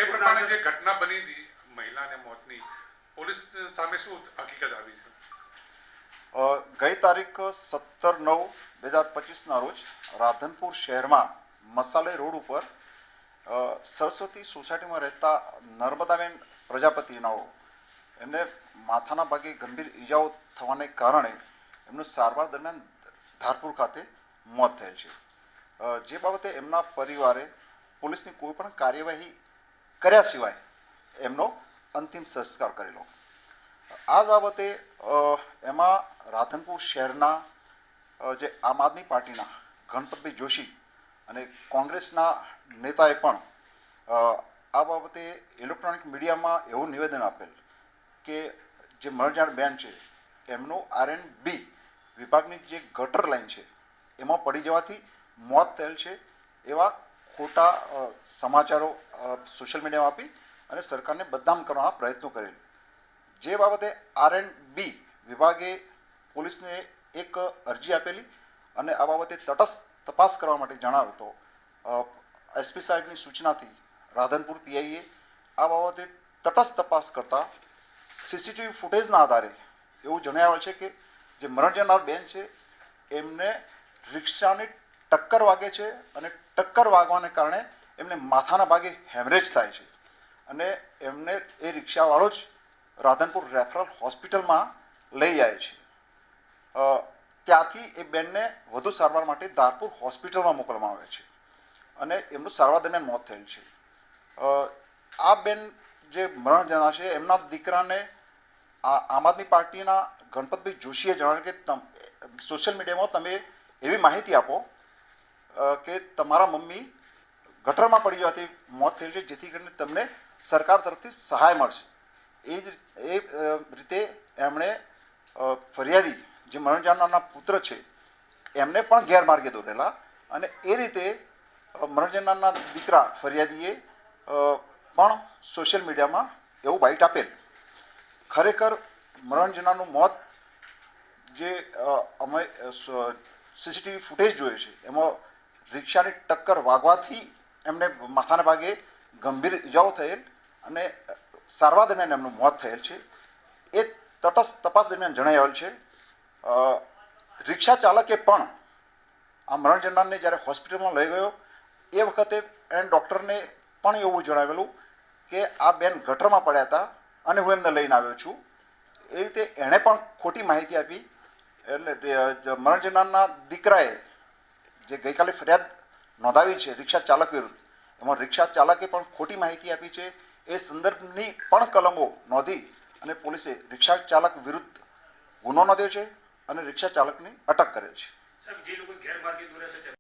જે પ્રમાણે જે ઘટના બની હતી મહિલાને મોતની, પોલીસ સામે શું હકીકત આવી છે? ગઈ તારીખ 17/9/2025 રોજ રાધનપુર શહેરમાં મસાલે રોડ ઉપર સરસ્વતી સોસાયટીમાં રહેતા નર્મદાબેન પ્રજાપતિનાઓ એમને માથાના ભાગે ગંભીર ઈજાઓ થવાને કારણે એમનું સારવાર દરમિયાન ધારપુર ખાતે મોત થયેલ છે. જે બાબતે એમના પરિવારે પોલીસની કોઈ પણ કાર્યવાહી કર્યા સિવાય એમનો અંતિમ સંસ્કાર કરેલો. આ બાબતે એમાં રાધનપુર શહેરના જે આમ આદમી પાર્ટીના ગણપતભાઈ જોશી અને કોંગ્રેસના નેતાએ પણ આ બાબતે ઇલેક્ટ્રોનિક મીડિયામાં એવું નિવેદન આપેલ કે જે મરણજાણ બેન છે એમનું R&B વિભાગની જે ગટર લાઈન છે એમાં પડી જવાથી મોત થયેલ છે એવા ખોટા સમાચારો સોશિયલ મીડિયામાં આપી અને સરકારને બદનામ કરવાના પ્રયત્નો કરેલ. જે બાબતે R&B વિભાગે પોલીસને એક અરજી આપેલી અને આ બાબતે તટસ્થ તપાસ કરવા માટે જણાવ્યો તો SP સાહેબની સૂચનાથી રાધનપુર PIએ આ બાબતે તટસ્થ તપાસ કરતા CCTV ફૂટેજના આધારે એવું જણાવેલ છે કે જે મરણ જનાર બેન છે એમને રિક્ષાની ટક્કર વાગે છે અને ટક્કર વાગવાને કારણે એમને માથાના ભાગે હેમરેજ થાય છે અને એમને એ રિક્ષાવાળો જ રાધનપુર રેફરલ હોસ્પિટલમાં લઈ જાય છે. ત્યાંથી એ બેનને વધુ સારવાર માટે ધારપુર હોસ્પિટલમાં મોકલવામાં આવે છે અને એમનું સારવાર દરમિયાન મોત થયેલ છે. આ બેન જે મરણ જનાર છે એમના દીકરાને આમ આદમી પાર્ટીના ગણપતભાઈ જોશીએ જણાવ્યું કે સોશિયલ મીડિયામાં તમે એવી માહિતી આપો કે તમારા મમ્મી ગટરમાં પડી જવાથી મોત થયેલ છે જેથી કરીને તમને સરકાર તરફથી સહાય મળશે. એ રીતે એમણે ફરિયાદી જે મરણ જનારના પુત્ર છે એમને પણ ગેરમાર્ગે દોરેલા અને એ રીતે મરણ જનારના દીકરા ફરિયાદીએ પણ સોશિયલ મીડિયામાં એવું બાઇટ આપેલ. ખરેખર મરણ જનારનું મોત જે અમે CCTV ફૂટેજ જોઈએ છે એમાં રિક્ષાની ટક્કર વાગવાથી એમને માથાના ભાગે ગંભીર ઈજાઓ થયેલ અને સારવાર દરમિયાન એમનું મોત થયેલ છે. એ તટસ્થ તપાસ દરમિયાન જણાવેલ છે. રિક્ષા ચાલકે પણ આ મરણ જનારને જ્યારે હોસ્પિટલમાં લઈ ગયો એ વખતે એને ડૉક્ટરને પણ એવું જણાવેલું કે આ બેન ગટરમાં પડ્યા હતા અને હું એમને લઈને આવ્યો છું. એ રીતે એણે પણ ખોટી માહિતી આપી એટલે મરણ જનારના દીકરાએ જે ગઈકાલે ફરિયાદ નોંધાવી છે રિક્ષા ચાલક વિરુદ્ધ એમાં રિક્ષા ચાલકે પણ ખોટી માહિતી આપી છે. એ સંદર્ભની પણ કલમો નોંધી અને પોલીસે રિક્ષા ચાલક વિરુદ્ધ ગુનો નોંધ્યો છે અને રિક્ષા ચાલકની અટક કરેલ છે.